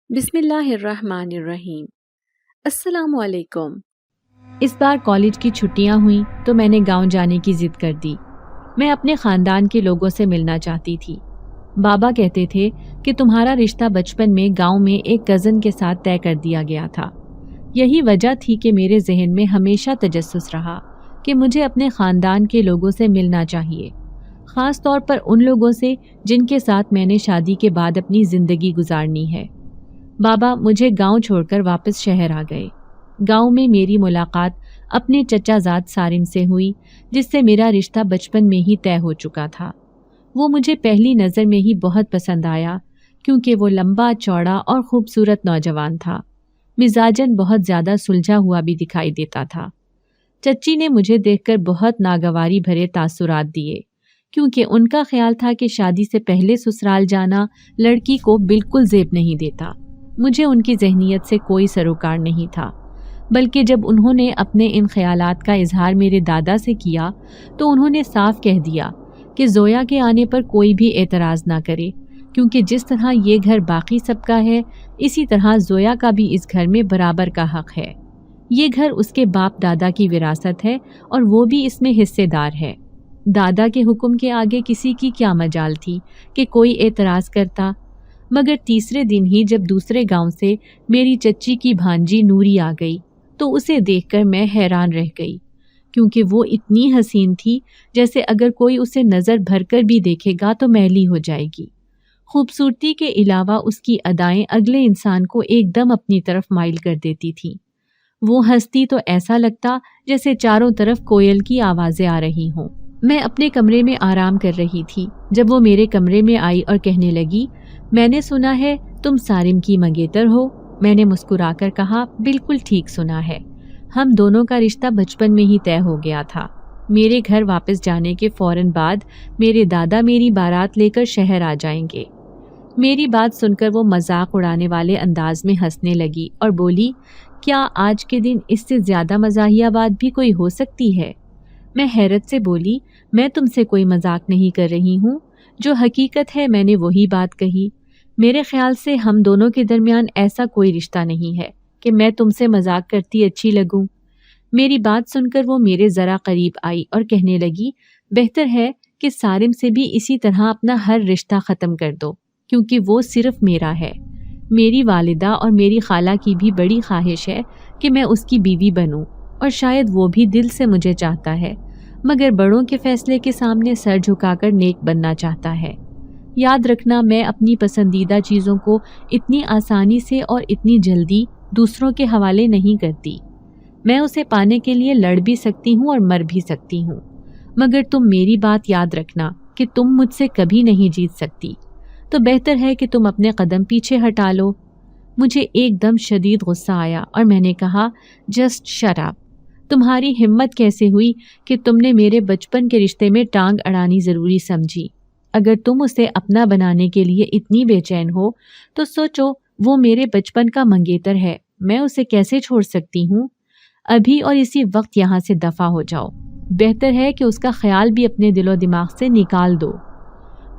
بسم اللہ الرحمن الرحیم۔ السلام علیکم۔ اس بار کالج کی چھٹیاں ہوئیں تو میں نے گاؤں جانے کی ضد کر دی۔ میں اپنے خاندان کے لوگوں سے ملنا چاہتی تھی۔ بابا کہتے تھے کہ تمہارا رشتہ بچپن میں گاؤں میں ایک کزن کے ساتھ طے کر دیا گیا تھا۔ یہی وجہ تھی کہ میرے ذہن میں ہمیشہ تجسس رہا کہ مجھے اپنے خاندان کے لوگوں سے ملنا چاہیے، خاص طور پر ان لوگوں سے جن کے ساتھ میں نے شادی کے بعد اپنی زندگی گزارنی ہے۔ بابا مجھے گاؤں چھوڑ کر واپس شہر آ گئے۔ گاؤں میں میری ملاقات اپنے چچا زاد سارم سے ہوئی، جس سے میرا رشتہ بچپن میں ہی طے ہو چکا تھا۔ وہ مجھے پہلی نظر میں ہی بہت پسند آیا، کیونکہ وہ لمبا چوڑا اور خوبصورت نوجوان تھا۔ مزاجاً بہت زیادہ سلجھا ہوا بھی دکھائی دیتا تھا۔ چچی نے مجھے دیکھ کر بہت ناگواری بھرے تاثرات دیے، کیونکہ ان کا خیال تھا کہ شادی سے پہلے سسرال جانا لڑکی کو بالکل زیب نہیں دیتا۔ مجھے ان کی ذہنیت سے کوئی سروکار نہیں تھا، بلکہ جب انہوں نے اپنے ان خیالات کا اظہار میرے دادا سے کیا تو انہوں نے صاف کہہ دیا کہ زویا کے آنے پر کوئی بھی اعتراض نہ کرے، کیونکہ جس طرح یہ گھر باقی سب کا ہے، اسی طرح زویا کا بھی اس گھر میں برابر کا حق ہے۔ یہ گھر اس کے باپ دادا کی وراثت ہے اور وہ بھی اس میں حصے دار ہے۔ دادا کے حکم کے آگے کسی کی کیا مجال تھی کہ کوئی اعتراض کرتا؟ مگر تیسرے دن ہی جب دوسرے گاؤں سے میری چچی کی بھانجی نوری آ گئی تو اسے دیکھ کر میں حیران رہ گئی، کیونکہ وہ اتنی حسین تھی جیسے اگر کوئی اسے نظر بھر کر بھی دیکھے گا تو میلی ہو جائے گی۔ خوبصورتی کے علاوہ اس کی ادائیں اگلے انسان کو ایک دم اپنی طرف مائل کر دیتی تھیں۔ وہ ہنستی تو ایسا لگتا جیسے چاروں طرف کوئل کی آوازیں آ رہی ہوں۔ میں اپنے کمرے میں آرام کر رہی تھی جب وہ میرے کمرے میں آئی اور کہنے لگی، میں نے سنا ہے تم سارم کی منگیتر ہو۔ میں نے مسکرا کر کہا، بالکل ٹھیک سنا ہے، ہم دونوں کا رشتہ بچپن میں ہی طے ہو گیا تھا۔ میرے گھر واپس جانے کے فوراً بعد میرے دادا میری بارات لے کر شہر آ جائیں گے۔ میری بات سن کر وہ مذاق اڑانے والے انداز میں ہنسنے لگی اور بولی، کیا آج کے دن اس سے زیادہ مزاحیہ بات بھی کوئی ہو سکتی ہے؟ میں حیرت سے بولی، میں تم سے کوئی مذاق نہیں کر رہی ہوں، جو حقیقت ہے میں نے وہی بات کہی۔ میرے خیال سے ہم دونوں کے درمیان ایسا کوئی رشتہ نہیں ہے کہ میں تم سے مذاق کرتی اچھی لگوں۔ میری بات سن کر وہ میرے ذرا قریب آئی اور کہنے لگی، بہتر ہے کہ سارم سے بھی اسی طرح اپنا ہر رشتہ ختم کر دو، کیونکہ وہ صرف میرا ہے۔ میری والدہ اور میری خالہ کی بھی بڑی خواہش ہے کہ میں اس کی بیوی بنوں، اور شاید وہ بھی دل سے مجھے چاہتا ہے، مگر بڑوں کے فیصلے کے سامنے سر جھکا کر نیک بننا چاہتا ہے۔ یاد رکھنا، میں اپنی پسندیدہ چیزوں کو اتنی آسانی سے اور اتنی جلدی دوسروں کے حوالے نہیں کرتی۔ میں اسے پانے کے لیے لڑ بھی سکتی ہوں اور مر بھی سکتی ہوں، مگر تم میری بات یاد رکھنا کہ تم مجھ سے کبھی نہیں جیت سکتی۔ تو بہتر ہے کہ تم اپنے قدم پیچھے ہٹا لو۔ مجھے ایک دم شدید غصہ آیا اور میں نے کہا، جسٹ شٹ اپ۔ تمہاری ہمت کیسے ہوئی کہ تم نے میرے بچپن کے رشتے میں ٹانگ اڑانی ضروری سمجھی؟ اگر تم اسے اپنا بنانے کے لیے اتنی بے چین ہو تو سوچو، وہ میرے بچپن کا منگیتر ہے، میں اسے کیسے چھوڑ سکتی ہوں؟ ابھی اور اسی وقت یہاں سے دفع ہو جاؤ۔ بہتر ہے کہ اس کا خیال بھی اپنے دل و دماغ سے نکال دو۔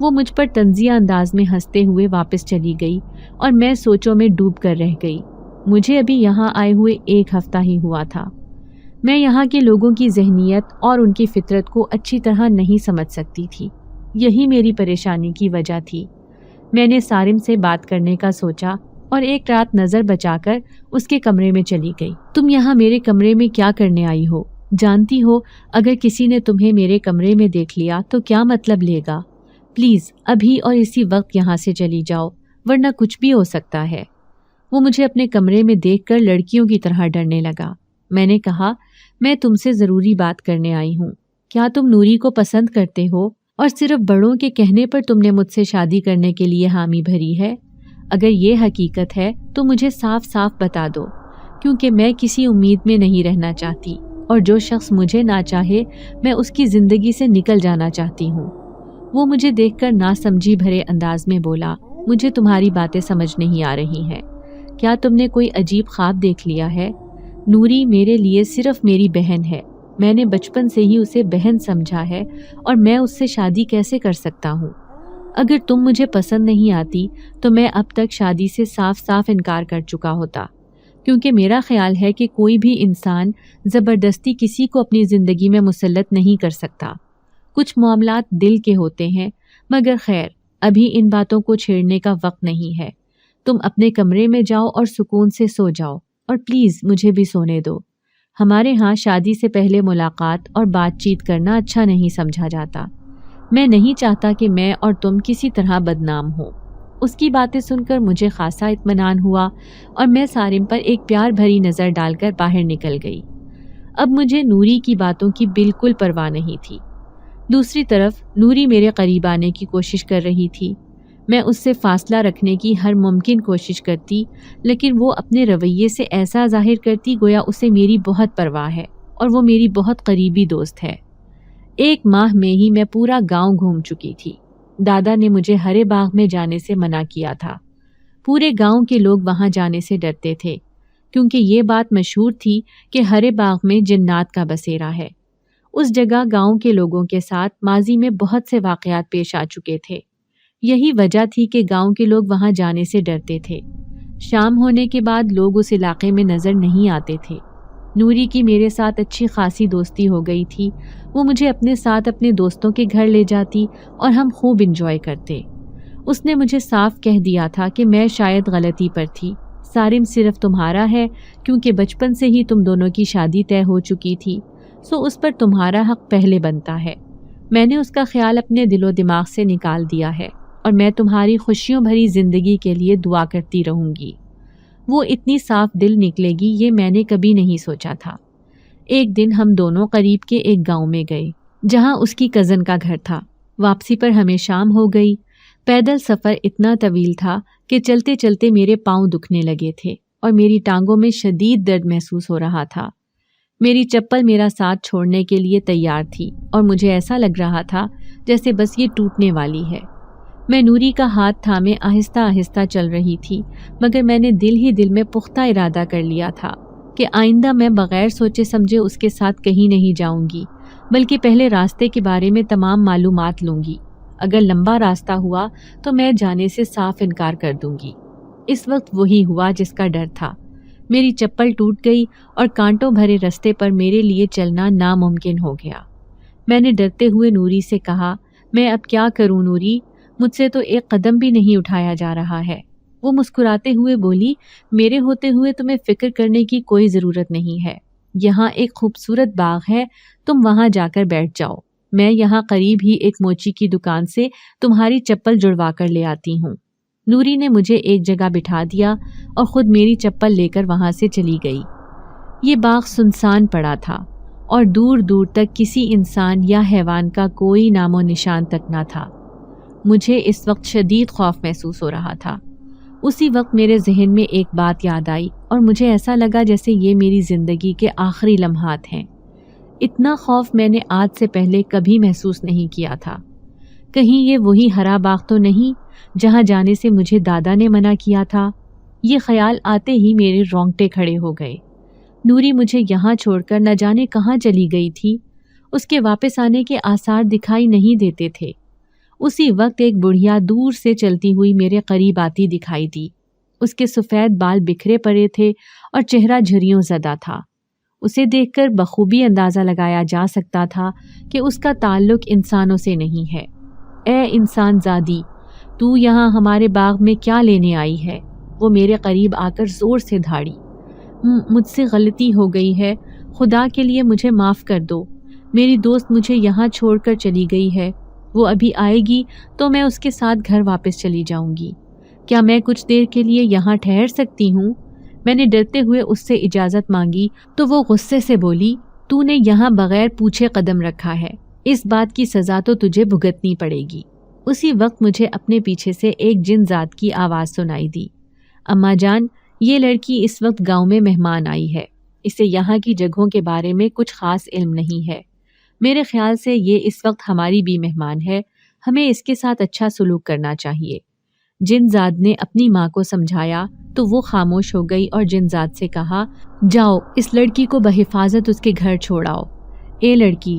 وہ مجھ پر طنزیہ انداز میں ہنستے ہوئے واپس چلی گئی اور میں سوچوں میں ڈوب کر رہ گئی۔ مجھے ابھی یہاں آئے ہوئے ایک ہفتہ ہی ہوا تھا۔ میں یہاں کے لوگوں کی ذہنیت اور ان کی فطرت کو اچھی طرح نہیں سمجھ سکتی تھی۔ یہی میری پریشانی کی وجہ تھی۔ میں نے سارم سے بات کرنے کا سوچا اور ایک رات نظر بچا کر اس کے کمرے میں چلی گئی۔ تم یہاں میرے کمرے میں کیا کرنے آئی ہو؟ جانتی ہو اگر کسی نے تمہیں میرے کمرے میں دیکھ لیا تو کیا مطلب لے گا؟ پلیز ابھی اور اسی وقت یہاں سے چلی جاؤ، ورنہ کچھ بھی ہو سکتا ہے۔ وہ مجھے اپنے کمرے میں دیکھ کر لڑکیوں کی طرح ڈرنے لگا۔ میں نے کہا، میں تم سے ضروری بات کرنے آئی ہوں۔ کیا تم نوری کو پسند کرتے ہو اور صرف بڑوں کے کہنے پر تم نے مجھ سے شادی کرنے کے لیے حامی بھری ہے؟ اگر یہ حقیقت ہے تو مجھے صاف صاف بتا دو، کیونکہ میں کسی امید میں نہیں رہنا چاہتی، اور جو شخص مجھے نہ چاہے میں اس کی زندگی سے نکل جانا چاہتی ہوں۔ وہ مجھے دیکھ کر ناسمجھی بھرے انداز میں بولا، مجھے تمہاری باتیں سمجھ نہیں آ رہی ہیں۔ کیا تم نے کوئی عجیب خواب دیکھ لیا ہے؟ نوری میرے لیے صرف میری بہن ہے، میں نے بچپن سے ہی اسے بہن سمجھا ہے، اور میں اس سے شادی کیسے کر سکتا ہوں؟ اگر تم مجھے پسند نہیں آتی تو میں اب تک شادی سے صاف صاف انکار کر چکا ہوتا، کیونکہ میرا خیال ہے کہ کوئی بھی انسان زبردستی کسی کو اپنی زندگی میں مسلط نہیں کر سکتا۔ کچھ معاملات دل کے ہوتے ہیں، مگر خیر ابھی ان باتوں کو چھیڑنے کا وقت نہیں ہے۔ تم اپنے کمرے میں جاؤ اور سکون سے سو جاؤ، اور پلیز مجھے بھی سونے دو۔ ہمارے ہاں شادی سے پہلے ملاقات اور بات چیت کرنا اچھا نہیں سمجھا جاتا۔ میں نہیں چاہتا کہ میں اور تم کسی طرح بدنام ہو۔ اس کی باتیں سن کر مجھے خاصا اطمینان ہوا اور میں سارم پر ایک پیار بھری نظر ڈال کر باہر نکل گئی۔ اب مجھے نوری کی باتوں کی بالکل پرواہ نہیں تھی۔ دوسری طرف نوری میرے قریب آنے کی کوشش کر رہی تھی۔ میں اس سے فاصلہ رکھنے کی ہر ممکن کوشش کرتی، لیکن وہ اپنے رویے سے ایسا ظاہر کرتی گویا اسے میری بہت پرواہ ہے اور وہ میری بہت قریبی دوست ہے۔ 1 ماہ میں ہی میں پورا گاؤں گھوم چکی تھی۔ دادا نے مجھے ہرے باغ میں جانے سے منع کیا تھا۔ پورے گاؤں کے لوگ وہاں جانے سے ڈرتے تھے، کیونکہ یہ بات مشہور تھی کہ ہرے باغ میں جنات کا بسیرا ہے۔ اس جگہ گاؤں کے لوگوں کے ساتھ ماضی میں بہت سے واقعات پیش آ چکے تھے۔ یہی وجہ تھی کہ گاؤں کے لوگ وہاں جانے سے ڈرتے تھے۔ شام ہونے کے بعد لوگ اس علاقے میں نظر نہیں آتے تھے۔ نوری کی میرے ساتھ اچھی خاصی دوستی ہو گئی تھی۔ وہ مجھے اپنے ساتھ اپنے دوستوں کے گھر لے جاتی اور ہم خوب انجوائے کرتے۔ اس نے مجھے صاف کہہ دیا تھا کہ میں شاید غلطی پر تھی، سارم صرف تمہارا ہے کیونکہ بچپن سے ہی تم دونوں کی شادی طے ہو چکی تھی، سو اس پر تمہارا حق پہلے بنتا ہے۔ میں نے اس کا خیال اپنے دل و دماغ سے نکال دیا ہے اور میں تمہاری خوشیوں بھری زندگی کے لیے دعا کرتی رہوں گی۔ وہ اتنی صاف دل نکلے گی یہ میں نے کبھی نہیں سوچا تھا۔ ایک دن ہم دونوں قریب کے ایک گاؤں میں گئے جہاں اس کی کزن کا گھر تھا۔ واپسی پر ہمیں شام ہو گئی۔ پیدل سفر اتنا طویل تھا کہ چلتے چلتے میرے پاؤں دکھنے لگے تھے اور میری ٹانگوں میں شدید درد محسوس ہو رہا تھا۔ میری چپل میرا ساتھ چھوڑنے کے لیے تیار تھی اور مجھے ایسا لگ رہا تھا جیسے بس یہ ٹوٹنے والی ہے۔ میں نوری کا ہاتھ تھامے آہستہ آہستہ چل رہی تھی، مگر میں نے دل ہی دل میں پختہ ارادہ کر لیا تھا کہ آئندہ میں بغیر سوچے سمجھے اس کے ساتھ کہیں نہیں جاؤں گی، بلکہ پہلے راستے کے بارے میں تمام معلومات لوں گی۔ اگر لمبا راستہ ہوا تو میں جانے سے صاف انکار کر دوں گی۔ اس وقت وہی ہوا جس کا ڈر تھا۔ میری چپل ٹوٹ گئی اور کانٹوں بھرے رستے پر میرے لیے چلنا ناممکن ہو گیا۔ میں نے ڈرتے ہوئے نوری سے کہا، میں اب کیا کروں نوری؟ مجھ سے تو ایک قدم بھی نہیں اٹھایا جا رہا ہے۔ وہ مسکراتے ہوئے بولی، میرے ہوتے ہوئے تمہیں فکر کرنے کی کوئی ضرورت نہیں ہے۔ یہاں ایک خوبصورت باغ ہے، تم وہاں جا کر بیٹھ جاؤ۔ میں یہاں قریب ہی ایک موچی کی دکان سے تمہاری چپل جڑوا کر لے آتی ہوں۔ نوری نے مجھے ایک جگہ بٹھا دیا اور خود میری چپل لے کر وہاں سے چلی گئی۔ یہ باغ سنسان پڑا تھا اور دور دور تک کسی انسان یا حیوان کا کوئی نام و نشان تک نہ تھا۔ مجھے اس وقت شدید خوف محسوس ہو رہا تھا۔ اسی وقت میرے ذہن میں ایک بات یاد آئی اور مجھے ایسا لگا جیسے یہ میری زندگی کے آخری لمحات ہیں۔ اتنا خوف میں نے آج سے پہلے کبھی محسوس نہیں کیا تھا۔ کہیں یہ وہی ہرا باغ تو نہیں جہاں جانے سے مجھے دادا نے منع کیا تھا؟ یہ خیال آتے ہی میرے رونگٹے کھڑے ہو گئے۔ نوری مجھے یہاں چھوڑ کر نہ جانے کہاں چلی گئی تھی۔ اس کے واپس آنے کے آثار دکھائی نہیں دیتے تھے۔ اسی وقت ایک بڑھیا دور سے چلتی ہوئی میرے قریب آتی دکھائی دی۔ اس کے سفید بال بکھرے پڑے تھے اور چہرہ جھریوں زدہ تھا۔ اسے دیکھ کر بخوبی اندازہ لگایا جا سکتا تھا کہ اس کا تعلق انسانوں سے نہیں ہے۔ اے انسان زادی، تو یہاں ہمارے باغ میں کیا لینے آئی ہے؟ وہ میرے قریب آ کر زور سے دھاڑی۔ مجھ سے غلطی ہو گئی ہے، خدا کے لیے مجھے معاف کر دو۔ میری دوست مجھے یہاں چھوڑ کر چلی گئی ہے، وہ ابھی آئے گی تو میں اس کے ساتھ گھر واپس چلی جاؤں گی۔ کیا میں کچھ دیر کے لیے یہاں ٹھہر سکتی ہوں؟ میں نے ڈرتے ہوئے اس سے اجازت مانگی تو وہ غصے سے بولی، تو نے یہاں بغیر پوچھے قدم رکھا ہے، اس بات کی سزا تو تجھے بھگتنی پڑے گی۔ اسی وقت مجھے اپنے پیچھے سے ایک جن ذات کی آواز سنائی دی، اماں جان، یہ لڑکی اس وقت گاؤں میں مہمان آئی ہے، اسے یہاں کی جگہوں کے بارے میں کچھ خاص علم نہیں ہے۔ میرے خیال سے یہ اس وقت ہماری بھی مہمان ہے، ہمیں اس کے ساتھ اچھا سلوک کرنا چاہیے۔ جن زاد نے اپنی ماں کو سمجھایا تو وہ خاموش ہو گئی اور جن زاد سے کہا، جاؤ اس لڑکی کو بحفاظت اس کے گھر چھوڑاؤ۔ اے لڑکی،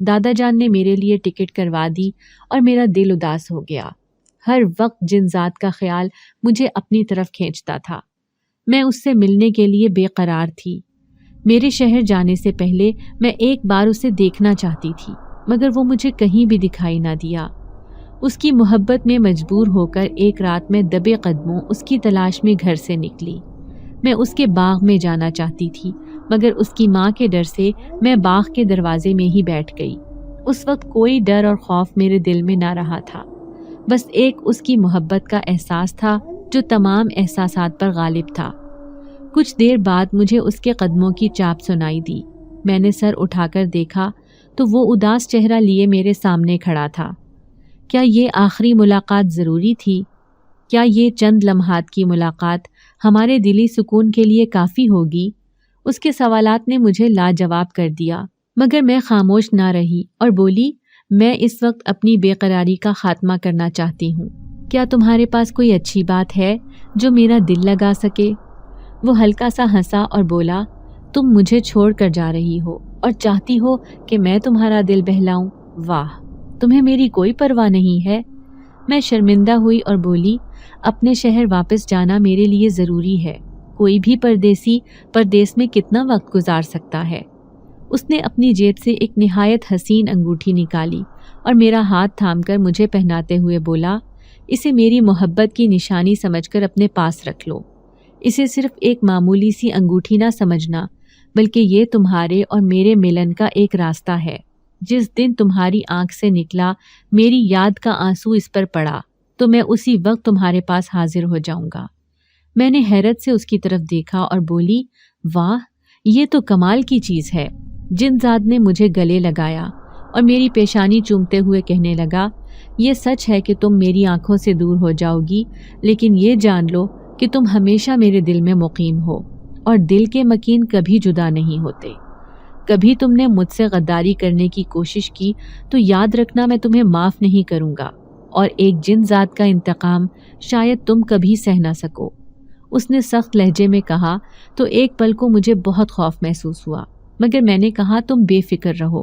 دادا جان نے میرے لیے ٹکٹ کروا دی اور میرا دل اداس ہو گیا۔ ہر وقت جن ذات کا خیال مجھے اپنی طرف کھینچتا تھا۔ میں اس سے ملنے کے لیے بے قرار تھی۔ میرے شہر جانے سے پہلے میں ایک بار اسے دیکھنا چاہتی تھی، مگر وہ مجھے کہیں بھی دکھائی نہ دیا۔ اس کی محبت میں مجبور ہو کر ایک رات میں دبے قدموں اس کی تلاش میں گھر سے نکلی۔ میں اس کے باغ میں جانا چاہتی تھی، مگر اس کی ماں کے ڈر سے میں باغ کے دروازے میں ہی بیٹھ گئی۔ اس وقت کوئی ڈر اور خوف میرے دل میں نہ رہا تھا، بس ایک اس کی محبت کا احساس تھا جو تمام احساسات پر غالب تھا۔ کچھ دیر بعد مجھے اس کے قدموں کی چاپ سنائی دی۔ میں نے سر اٹھا کر دیکھا تو وہ اداس چہرہ لیے میرے سامنے کھڑا تھا۔ کیا یہ آخری ملاقات ضروری تھی؟ کیا یہ چند لمحات کی ملاقات ہمارے دلی سکون کے لیے کافی ہوگی؟ اس کے سوالات نے مجھے لاجواب کر دیا، مگر میں خاموش نہ رہی اور بولی، میں اس وقت اپنی بے قراری کا خاتمہ کرنا چاہتی ہوں۔ کیا تمہارے پاس کوئی اچھی بات ہے جو میرا دل لگا سکے؟ وہ ہلکا سا ہنسا اور بولا، تم مجھے چھوڑ کر جا رہی ہو اور چاہتی ہو کہ میں تمہارا دل بہلاؤں؟ واہ، تمہیں میری کوئی پرواہ نہیں ہے۔ میں شرمندہ ہوئی اور بولی، اپنے شہر واپس جانا میرے لیے ضروری ہے۔ کوئی بھی پردیسی پردیس میں کتنا وقت گزار سکتا ہے؟ اس نے اپنی جیب سے ایک نہایت حسین انگوٹھی نکالی اور میرا ہاتھ تھام کر مجھے پہناتے ہوئے بولا، اسے میری محبت کی نشانی سمجھ کر اپنے پاس رکھ لو۔ اسے صرف ایک معمولی سی انگوٹھی نہ سمجھنا، بلکہ یہ تمہارے اور میرے ملن کا ایک راستہ ہے۔ جس دن تمہاری آنکھ سے نکلا میری یاد کا آنسو اس پر پڑا تو میں اسی وقت تمہارے پاس حاضر ہو جاؤں گا۔ میں نے حیرت سے اس کی طرف دیکھا اور بولی، واہ، یہ تو کمال کی چیز ہے۔ جن زاد نے مجھے گلے لگایا اور میری پیشانی چومتے ہوئے کہنے لگا، یہ سچ ہے کہ تم میری آنکھوں سے دور ہو جاؤ گی، لیکن یہ جان لو کہ تم ہمیشہ میرے دل میں مقیم ہو، اور دل کے مکین کبھی جدا نہیں ہوتے۔ کبھی تم نے مجھ سے غداری کرنے کی کوشش کی تو یاد رکھنا میں تمہیں معاف نہیں کروں گا، اور ایک جن ذات کا انتقام شاید تم کبھی سہ نہ سکو۔ اس نے سخت لہجے میں کہا تو ایک پل کو مجھے بہت خوف محسوس ہوا، مگر میں نے کہا، تم بے فکر رہو،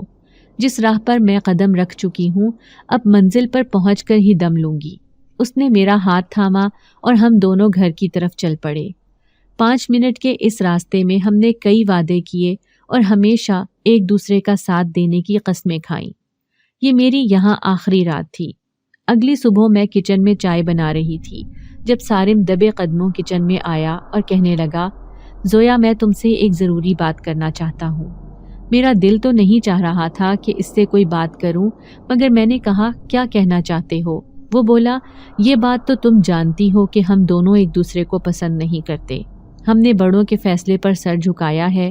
جس راہ پر میں قدم رکھ چکی ہوں اب منزل پر پہنچ کر ہی دم لوں گی۔ اس نے میرا ہاتھ تھاما اور ہم دونوں گھر کی طرف چل پڑے۔ 5 منٹ کے اس راستے میں ہم نے کئی وعدے کیے اور ہمیشہ ایک دوسرے کا ساتھ دینے کی قسمیں کھائیں۔ یہ میری یہاں آخری رات تھی۔ اگلی صبح میں کچن میں چائے بنا رہی تھی جب سارم دبے قدموں کچن میں آیا اور کہنے لگا، زویا، میں تم سے ایک ضروری بات کرنا چاہتا ہوں۔ میرا دل تو نہیں چاہ رہا تھا کہ اس سے کوئی بات کروں، مگر میں نے کہا، کیا کہنا چاہتے ہو؟ وہ بولا، یہ بات تو تم جانتی ہو کہ ہم دونوں ایک دوسرے کو پسند نہیں کرتے۔ ہم نے بڑوں کے فیصلے پر سر جھکایا ہے۔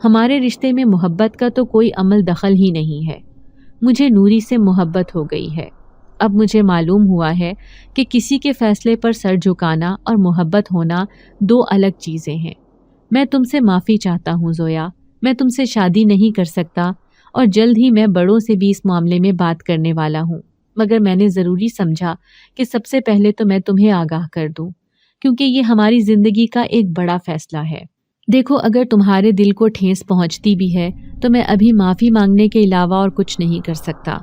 ہمارے رشتے میں محبت کا تو کوئی عمل دخل ہی نہیں ہے۔ مجھے نوری سے محبت ہو گئی ہے۔ اب مجھے معلوم ہوا ہے کہ کسی کے فیصلے پر سر جھکانا اور محبت ہونا 2 الگ چیزیں ہیں۔ میں تم سے معافی چاہتا ہوں زویا، میں تم سے شادی نہیں کر سکتا، اور جلد ہی میں بڑوں سے بھی اس معاملے میں بات کرنے والا ہوں، مگر میں نے ضروری سمجھا کہ سب سے پہلے تو میں تمہیں آگاہ کر دوں، کیونکہ یہ ہماری زندگی کا ایک بڑا فیصلہ ہے۔ دیکھو، اگر تمہارے دل کو ٹھیس پہنچتی بھی ہے تو میں ابھی معافی مانگنے کے علاوہ اور کچھ نہیں کر سکتا۔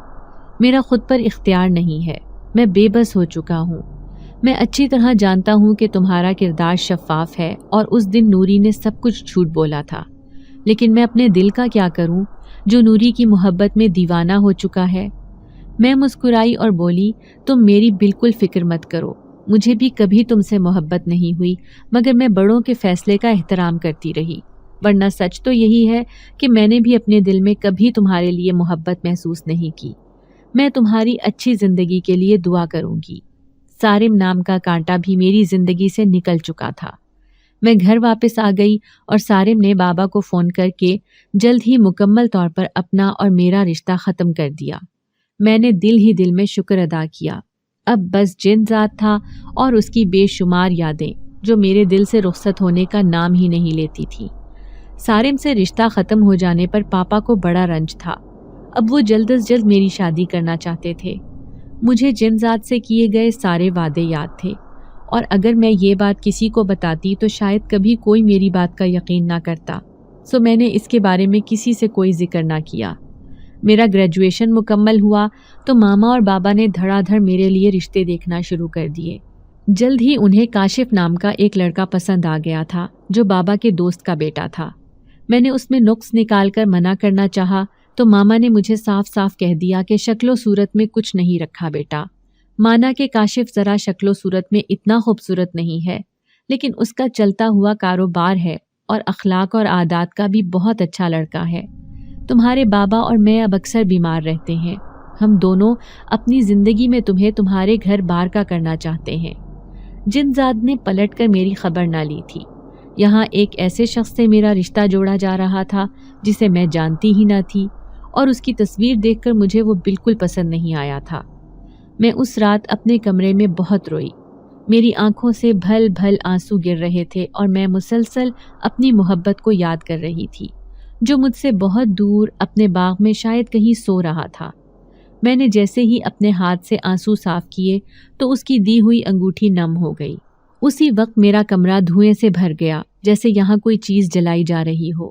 میرا خود پر اختیار نہیں ہے، میں بے بس ہو چکا ہوں۔ میں اچھی طرح جانتا ہوں کہ تمہارا کردار شفاف ہے اور اس دن نوری نے سب کچھ جھوٹ بولا تھا، لیکن میں اپنے دل کا کیا کروں جو نوری کی محبت میں دیوانہ ہو چکا ہے؟ میں مسکرائی اور بولی، تم میری بالکل فکر مت کرو، مجھے بھی کبھی تم سے محبت نہیں ہوئی، مگر میں بڑوں کے فیصلے کا احترام کرتی رہی، ورنہ سچ تو یہی ہے کہ میں نے بھی اپنے دل میں کبھی تمہارے لیے محبت محسوس نہیں کی۔ میں تمہاری اچھی زندگی کے لیے دعا کروں گی۔ سارم نام کا کانٹا بھی میری زندگی سے نکل چکا تھا۔ میں گھر واپس آ گئی اور سارم نے بابا کو فون کر کے جلد ہی مکمل طور پر اپنا اور میرا رشتہ ختم کر دیا۔ میں نے دل ہی دل میں شکر ادا کیا۔ اب بس جن ذات تھا اور اس کی بے شمار یادیں جو میرے دل سے رخصت ہونے کا نام ہی نہیں لیتی تھی۔ سارم سے رشتہ ختم ہو جانے پر پاپا کو بڑا رنج تھا۔ اب وہ جلد از جلد میری شادی کرنا چاہتے تھے۔ مجھے جن ذات سے کیے گئے سارے وعدے یاد تھے، اور اگر میں یہ بات کسی کو بتاتی تو شاید کبھی کوئی میری بات کا یقین نہ کرتا، سو میں نے اس کے بارے میں کسی سے کوئی ذکر نہ کیا۔ میرا گریجویشن مکمل ہوا تو ماما اور بابا نے دھڑا دھڑ میرے لیے رشتے دیکھنا شروع کر دیے۔ جلد ہی انہیں کاشف نام کا ایک لڑکا پسند آ گیا تھا جو بابا کے دوست کا بیٹا تھا۔ میں نے اس میں نقص نکال کر منع کرنا چاہا تو ماما نے مجھے صاف صاف کہہ دیا کہ شکل و صورت میں کچھ نہیں رکھا بیٹا۔ مانا کہ کاشف ذرا شکل و صورت میں اتنا خوبصورت نہیں ہے، لیکن اس کا چلتا ہوا کاروبار ہے اور اخلاق اور عادات کا بھی بہت اچھا لڑکا ہے۔ تمہارے بابا اور میں اب اکثر بیمار رہتے ہیں، ہم دونوں اپنی زندگی میں تمہیں تمہارے گھر بار کا کرنا چاہتے ہیں۔ جنزاد نے پلٹ کر میری خبر نہ لی تھی۔ یہاں ایک ایسے شخص سے میرا رشتہ جوڑا جا رہا تھا جسے میں جانتی ہی نہ تھی، اور اس کی تصویر دیکھ کر مجھے وہ بالکل پسند نہیں آیا تھا۔ میں اس رات اپنے کمرے میں بہت روئی۔ میری آنکھوں سے بھل بھل آنسو گر رہے تھے اور میں مسلسل اپنی محبت کو یاد کر رہی تھی جو مجھ سے بہت دور اپنے باغ میں شاید کہیں سو رہا تھا۔ میں نے جیسے ہی اپنے ہاتھ سے آنسو صاف کیے تو اس کی دی ہوئی انگوٹھی نم ہو گئی۔ اسی وقت میرا کمرہ دھوئیں سے بھر گیا، جیسے یہاں کوئی چیز جلائی جا رہی ہو۔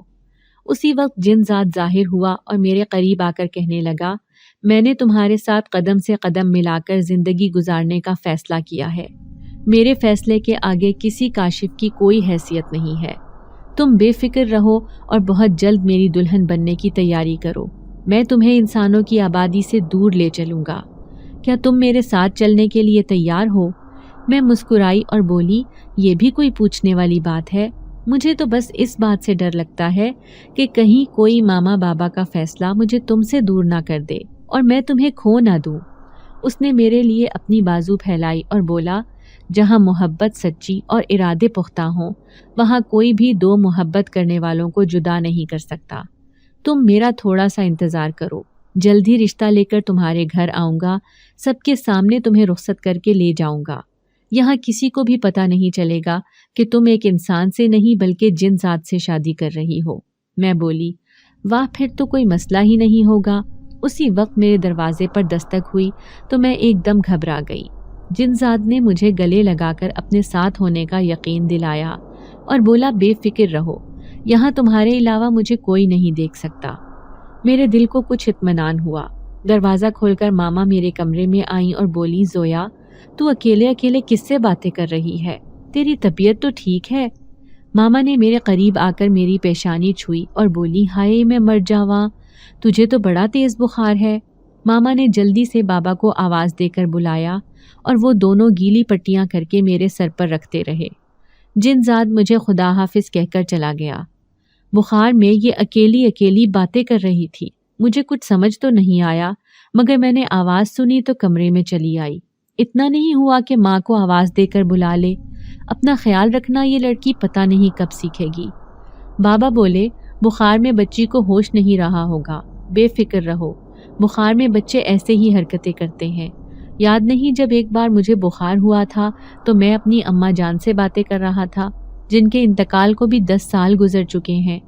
اسی وقت جنزاد ظاہر ہوا اور میرے قریب آ کر کہنے لگا، میں نے تمہارے ساتھ قدم سے قدم ملا کر زندگی گزارنے کا فیصلہ کیا ہے۔ میرے فیصلے کے آگے کسی کاشف کی کوئی حیثیت نہیں ہے۔ تم بے فکر رہو اور بہت جلد میری دلہن بننے کی تیاری کرو۔ میں تمہیں انسانوں کی آبادی سے دور لے چلوں گا۔ کیا تم میرے ساتھ چلنے کے لیے تیار ہو؟ میں مسکرائی اور بولی، یہ بھی کوئی پوچھنے والی بات ہے؟ مجھے تو بس اس بات سے ڈر لگتا ہے کہ کہیں کوئی ماما بابا کا فیصلہ مجھے تم سے دور نہ کر دے اور میں تمہیں کھو نہ دوں۔ اس نے میرے لیے اپنی بازو پھیلائی اور بولا، جہاں محبت سچی اور ارادے پختہ ہوں وہاں کوئی بھی دو محبت کرنے والوں کو جدا نہیں کر سکتا۔ تم میرا تھوڑا سا انتظار کرو، جلد ہی رشتہ لے کر تمہارے گھر آؤں گا، سب کے سامنے تمہیں رخصت کر کے لے جاؤں گا۔ یہاں کسی کو بھی پتہ نہیں چلے گا کہ تم ایک انسان سے نہیں بلکہ جن ذات سے شادی کر رہی ہو۔ میں بولی، واہ، پھر تو کوئی مسئلہ ہی نہیں ہوگا۔ اسی وقت میرے دروازے پر دستک ہوئی تو میں ایک دم گھبرا گئی۔ جنزاد نے مجھے گلے لگا کر اپنے ساتھ ہونے کا یقین دلایا اور بولا، بے فکر رہو، یہاں تمہارے علاوہ مجھے کوئی نہیں دیکھ سکتا۔ میرے دل کو کچھ اطمینان ہوا۔ دروازہ کھول کر ماما میرے کمرے میں آئیں اور بولی، زویا، تو اکیلے اکیلے کس سے باتیں کر رہی ہے؟ تیری طبیعت تو ٹھیک ہے؟ ماما نے میرے قریب آ کر میری پیشانی چھوئی اور بولی، ہائے میں مر جاواں، تجھے تو بڑا تیز بخار ہے۔ ماما نے جلدی سے بابا کو آواز دے کر بلایا اور وہ دونوں گیلی پٹیاں کر کے میرے سر پر رکھتے رہے۔ جنزاد مجھے خدا حافظ کہہ کر چلا گیا۔ بخار میں یہ اکیلی اکیلی باتیں کر رہی تھی، مجھے کچھ سمجھ تو نہیں آیا، مگر میں نے آواز سنی تو کمرے میں چلی آئی۔ اتنا نہیں ہوا کہ ماں کو آواز دے کر بلا لے۔ اپنا خیال رکھنا یہ لڑکی پتہ نہیں کب سیکھے گی۔ بابا بولے، بخار میں بچی کو ہوش نہیں رہا ہوگا، بے فکر رہو، بخار میں بچے ایسے ہی حرکتیں کرتے ہیں۔ یاد نہیں جب ایک بار مجھے بخار ہوا تھا تو میں اپنی اماں جان سے باتیں کر رہا تھا جن کے انتقال کو بھی 10 سال گزر چکے ہیں۔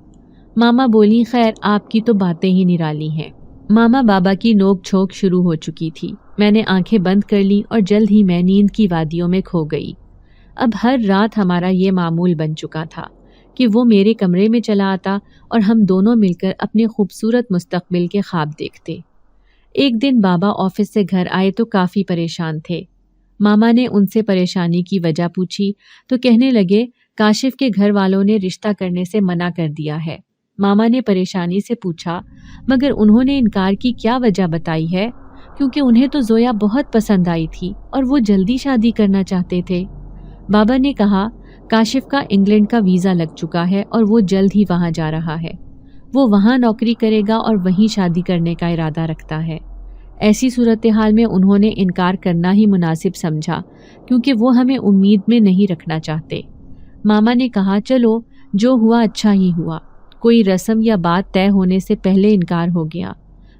ماما بولی، خیر آپ کی تو باتیں ہی نرالی ہیں۔ ماما بابا کی نوک جھونک شروع ہو چکی تھی۔ میں نے آنکھیں بند کر لی اور جلد ہی میں نیند کی وادیوں میں کھو گئی۔ اب ہر رات ہمارا یہ معمول بن چکا تھا کہ وہ میرے کمرے میں چلا آتا اور ہم دونوں مل کر اپنے خوبصورت مستقبل کے خواب دیکھتے۔ ایک دن بابا آفس سے گھر آئے تو کافی پریشان تھے۔ ماما نے ان سے پریشانی کی وجہ پوچھی تو کہنے لگے، کاشف کے گھر والوں نے رشتہ کرنے سے منع کر دیا ہے۔ ماما نے پریشانی سے پوچھا، مگر انہوں نے انکار کی کیا وجہ بتائی ہے؟ کیونکہ انہیں تو زویا بہت پسند آئی تھی اور وہ جلدی شادی کرنا چاہتے تھے۔ بابا نے کہا، کاشف کا انگلینڈ کا ویزا لگ چکا ہے اور وہ جلد ہی وہاں جا رہا ہے۔ وہ وہاں نوکری کرے گا اور وہیں شادی کرنے کا ارادہ رکھتا ہے۔ ایسی صورتحال میں انہوں نے انکار کرنا ہی مناسب سمجھا کیونکہ وہ ہمیں امید میں نہیں رکھنا چاہتے۔ ماما نے کہا، چلو جو ہوا اچھا ہی ہوا، کوئی رسم یا بات طے ہونے سے پہلے انکار ہو گیا،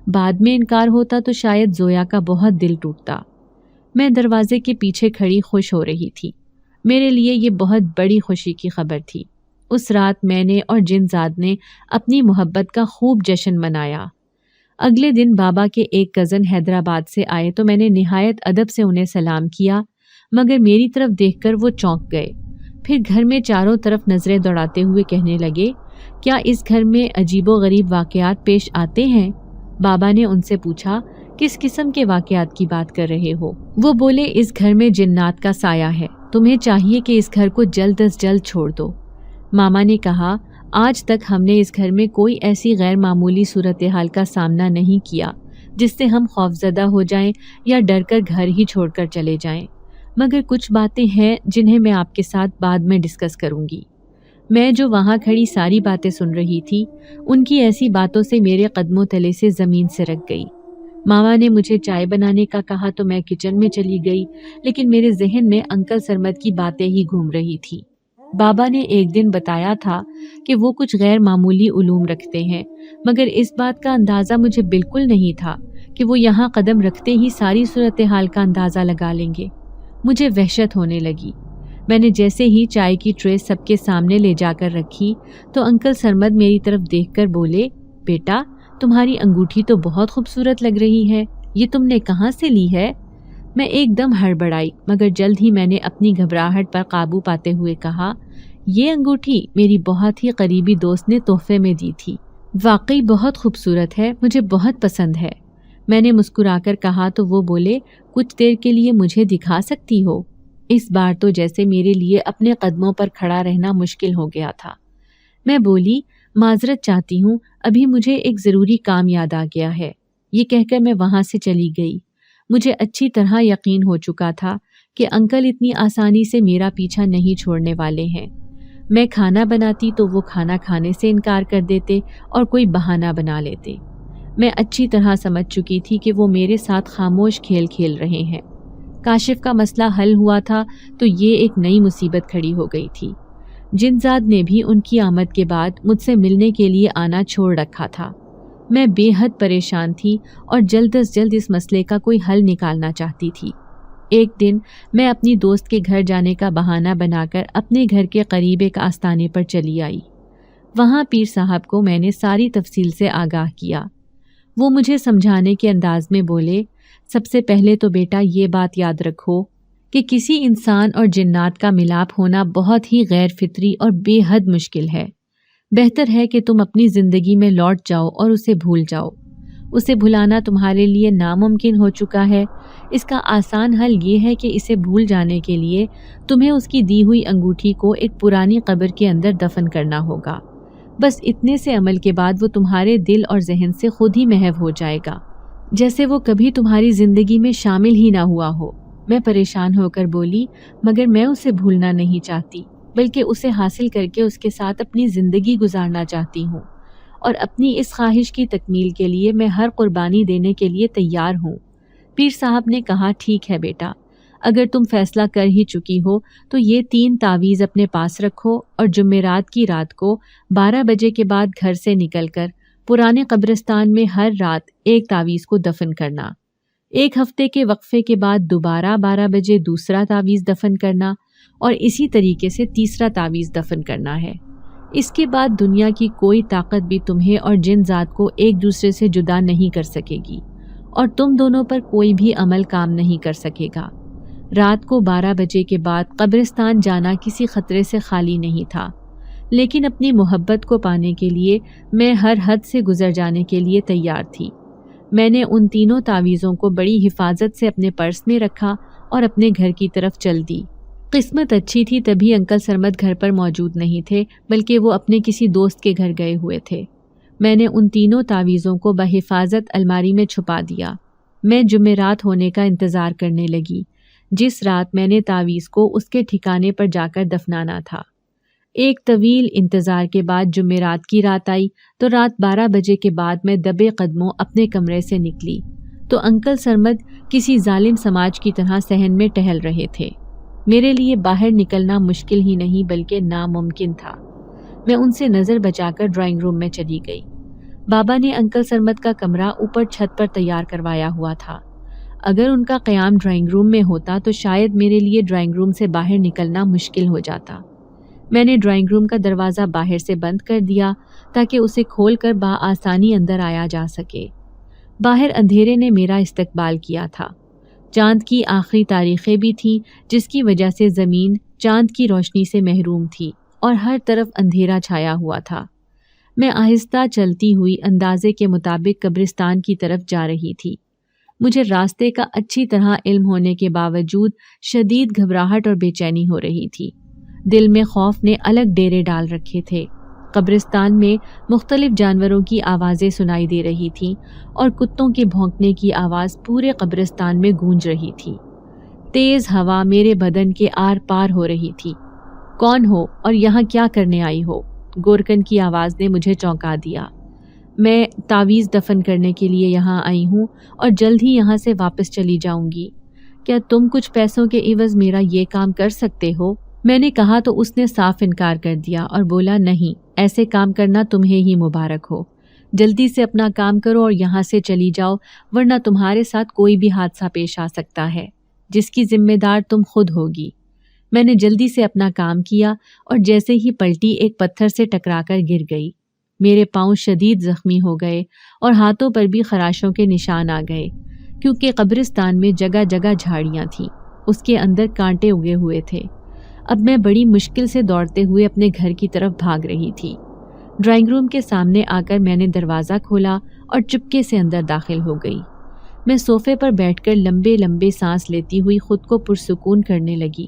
بعد میں انکار ہوتا تو شاید زویا کا بہت دل ٹوٹتا۔ میں دروازے کے پیچھے کھڑی خوش ہو رہی تھی۔ میرے لیے یہ بہت بڑی خوشی کی خبر تھی۔ اس رات میں نے اور جنزاد نے اپنی محبت کا خوب جشن منایا۔ اگلے دن بابا کے ایک کزن حیدرآباد سے آئے تو میں نے نہایت ادب سے انہیں سلام کیا، مگر میری طرف دیکھ کر وہ چونک گئے۔ پھر گھر میں چاروں طرف نظریں دوڑاتے ہوئے کہنے لگے، کیا اس گھر میں عجیب و غریب واقعات پیش آتے ہیں؟ بابا نے ان سے پوچھا کس قسم کے واقعات کی بات کر رہے ہو؟ وہ بولے اس گھر میں جنات کا سایہ ہے، تمہیں چاہیے کہ اس گھر کو جلد از جلد چھوڑ دو۔ ماما نے کہا آج تک ہم نے اس گھر میں کوئی ایسی غیر معمولی صورتحال کا سامنا نہیں کیا جس سے ہم خوفزدہ ہو جائیں یا ڈر کر گھر ہی چھوڑ کر چلے جائیں، مگر کچھ باتیں ہیں جنہیں میں آپ کے ساتھ بعد میں ڈسکس کروں گی۔ میں جو وہاں کھڑی ساری باتیں سن رہی تھی، ان کی ایسی باتوں سے میرے قدموں تلے سے زمین سرک گئی۔ ماما نے مجھے چائے بنانے کا کہا تو میں کچن میں چلی گئی، لیکن میرے ذہن میں انکل سرمد کی باتیں ہی گھوم رہی تھی۔ بابا نے ایک دن بتایا تھا کہ وہ کچھ غیر معمولی علوم رکھتے ہیں، مگر اس بات کا اندازہ مجھے بالکل نہیں تھا کہ وہ یہاں قدم رکھتے ہی ساری صورتحال کا اندازہ لگا لیں گے۔ مجھے وحشت ہونے لگی۔ میں نے جیسے ہی چائے کی ٹرے سب کے سامنے لے جا کر رکھی تو انکل سرمد میری طرف دیکھ کر بولے، بیٹا تمہاری انگوٹھی تو بہت خوبصورت لگ رہی ہے، یہ تم نے کہاں سے لی ہے؟ میں ایک دم ہڑبڑائی، مگر جلد ہی میں نے اپنی گھبراہٹ پر قابو پاتے ہوئے کہا، یہ انگوٹھی میری بہت ہی قریبی دوست نے تحفے میں دی تھی، واقعی بہت خوبصورت ہے، مجھے بہت پسند ہے۔ میں نے مسکرا کر کہا تو وہ بولے، کچھ دیر کے لیے مجھے دکھا سکتی ہو؟ اس بار تو جیسے میرے لیے اپنے قدموں پر کھڑا رہنا مشکل ہو گیا تھا۔ میں بولی، معذرت چاہتی ہوں، ابھی مجھے ایک ضروری کام یاد آ گیا ہے۔ یہ کہہ کر میں وہاں سے چلی گئی۔ مجھے اچھی طرح یقین ہو چکا تھا کہ انکل اتنی آسانی سے میرا پیچھا نہیں چھوڑنے والے ہیں۔ میں کھانا بناتی تو وہ کھانا کھانے سے انکار کر دیتے اور کوئی بہانہ بنا لیتے۔ میں اچھی طرح سمجھ چکی تھی کہ وہ میرے ساتھ خاموش کھیل کھیل رہے ہیں۔ کاشف کا مسئلہ حل ہوا تھا تو یہ ایک نئی مصیبت کھڑی ہو گئی تھی۔ جنزاد نے بھی ان کی آمد کے بعد مجھ سے ملنے کے لیے آنا چھوڑ رکھا تھا۔ میں بے حد پریشان تھی اور جلد از جلد اس مسئلے کا کوئی حل نکالنا چاہتی تھی۔ ایک دن میں اپنی دوست کے گھر جانے کا بہانہ بنا کر اپنے گھر کے قریب ایک آستانے پر چلی آئی۔ وہاں پیر صاحب کو میں نے ساری تفصیل سے آگاہ کیا۔ وہ مجھے سمجھانے کے انداز میں بولے، سب سے پہلے تو بیٹا یہ بات یاد رکھو کہ کسی انسان اور جنات کا ملاپ ہونا بہت ہی غیر فطری اور بے حد مشکل ہے۔ بہتر ہے کہ تم اپنی زندگی میں لوٹ جاؤ اور اسے بھول جاؤ۔ اسے بھلانا تمہارے لیے ناممکن ہو چکا ہے۔ اس کا آسان حل یہ ہے کہ اسے بھول جانے کے لیے تمہیں اس کی دی ہوئی انگوٹھی کو ایک پرانی قبر کے اندر دفن کرنا ہوگا۔ بس اتنے سے عمل کے بعد وہ تمہارے دل اور ذہن سے خود ہی محو ہو جائے گا، جیسے وہ کبھی تمہاری زندگی میں شامل ہی نہ ہوا ہو۔ میں پریشان ہو کر بولی، مگر میں اسے بھولنا نہیں چاہتی، بلکہ اسے حاصل کر کے اس کے ساتھ اپنی زندگی گزارنا چاہتی ہوں، اور اپنی اس خواہش کی تکمیل کے لیے میں ہر قربانی دینے کے لیے تیار ہوں۔ پیر صاحب نے کہا، ٹھیک ہے بیٹا، اگر تم فیصلہ کر ہی چکی ہو تو یہ 3 تعویذ اپنے پاس رکھو اور جمعرات کی رات کو 12 بجے کے بعد گھر سے نکل کر پرانے قبرستان میں ہر رات ایک تعویذ کو دفن کرنا۔ 1 ہفتے کے وقفے کے بعد دوبارہ 12 بجے دوسرا تعویذ دفن کرنا، اور اسی طریقے سے تیسرا تعویذ دفن کرنا ہے۔ اس کے بعد دنیا کی کوئی طاقت بھی تمہیں اور جن ذات کو ایک دوسرے سے جدا نہیں کر سکے گی، اور تم دونوں پر کوئی بھی عمل کام نہیں کر سکے گا۔ رات کو 12 بجے کے بعد قبرستان جانا کسی خطرے سے خالی نہیں تھا، لیکن اپنی محبت کو پانے کے لیے میں ہر حد سے گزر جانے کے لیے تیار تھی۔ میں نے ان 3 تعویذوں کو بڑی حفاظت سے اپنے پرس میں رکھا اور اپنے گھر کی طرف چل دی۔ قسمت اچھی تھی تبھی انکل سرمد گھر پر موجود نہیں تھے، بلکہ وہ اپنے کسی دوست کے گھر گئے ہوئے تھے۔ میں نے ان 3 تعویذوں کو بحفاظت الماری میں چھپا دیا۔ میں جمعرات ہونے کا انتظار کرنے لگی، جس رات میں نے تعویذ کو اس کے ٹھکانے پر جا کر دفنانا تھا۔ ایک طویل انتظار کے بعد جمعرات کی رات آئی تو رات 12 بجے کے بعد میں دبے قدموں اپنے کمرے سے نکلی تو انکل سرمد کسی ظالم سماج کی طرح صحن میں ٹہل رہے تھے۔ میرے لیے باہر نکلنا مشکل ہی نہیں بلکہ ناممکن تھا۔ میں ان سے نظر بچا کر ڈرائنگ روم میں چلی گئی۔ بابا نے انکل سرمد کا کمرہ اوپر چھت پر تیار کروایا ہوا تھا۔ اگر ان کا قیام ڈرائنگ روم میں ہوتا تو شاید میرے لیے ڈرائنگ روم سے باہر نکلنا مشکل ہو جاتا۔ میں نے ڈرائنگ روم کا دروازہ باہر سے بند کر دیا تاکہ اسے کھول کر بآسانی اندر آیا جا سکے۔ باہر اندھیرے نے میرا استقبال کیا تھا۔ چاند کی آخری تاریخیں بھی تھیں، جس کی وجہ سے زمین چاند کی روشنی سے محروم تھی اور ہر طرف اندھیرا چھایا ہوا تھا۔ میں آہستہ چلتی ہوئی اندازے کے مطابق قبرستان کی طرف جا رہی تھی۔ مجھے راستے کا اچھی طرح علم ہونے کے باوجود شدید گھبراہٹ اور بے چینی ہو رہی تھی۔ دل میں خوف نے الگ ڈیرے ڈال رکھے تھے۔ قبرستان میں مختلف جانوروں کی آوازیں سنائی دے رہی تھیں اور کتوں کے بھونکنے کی آواز پورے قبرستان میں گونج رہی تھی۔ تیز ہوا میرے بدن کے آر پار ہو رہی تھی۔ کون ہو اور یہاں کیا کرنے آئی ہو؟ گورکن کی آواز نے مجھے چونکا دیا۔ میں تعویذ دفن کرنے کے لیے یہاں آئی ہوں اور جلد ہی یہاں سے واپس چلی جاؤں گی۔ کیا تم کچھ پیسوں کے عوض میرا یہ کام کر سکتے ہو؟ میں نے کہا تو اس نے صاف انکار کر دیا اور بولا، نہیں، ایسے کام کرنا تمہیں ہی مبارک ہو۔ جلدی سے اپنا کام کرو اور یہاں سے چلی جاؤ، ورنہ تمہارے ساتھ کوئی بھی حادثہ پیش آ سکتا ہے جس کی ذمہ دار تم خود ہوگی۔ میں نے جلدی سے اپنا کام کیا اور جیسے ہی پلٹی ایک پتھر سے ٹکرا کر گر گئی۔ میرے پاؤں شدید زخمی ہو گئے اور ہاتھوں پر بھی خراشوں کے نشان آ گئے، کیونکہ قبرستان میں جگہ جگہ جھاڑیاں تھیں، اس کے اندر کانٹے اگے ہوئے تھے۔ اب میں بڑی مشکل سے دوڑتے ہوئے اپنے گھر کی طرف بھاگ رہی تھی۔ ڈرائنگ روم کے سامنے آ کر میں نے دروازہ کھولا اور چپکے سے اندر داخل ہو گئی۔ میں صوفے پر بیٹھ کر لمبے لمبے سانس لیتی ہوئی خود کو پرسکون کرنے لگی۔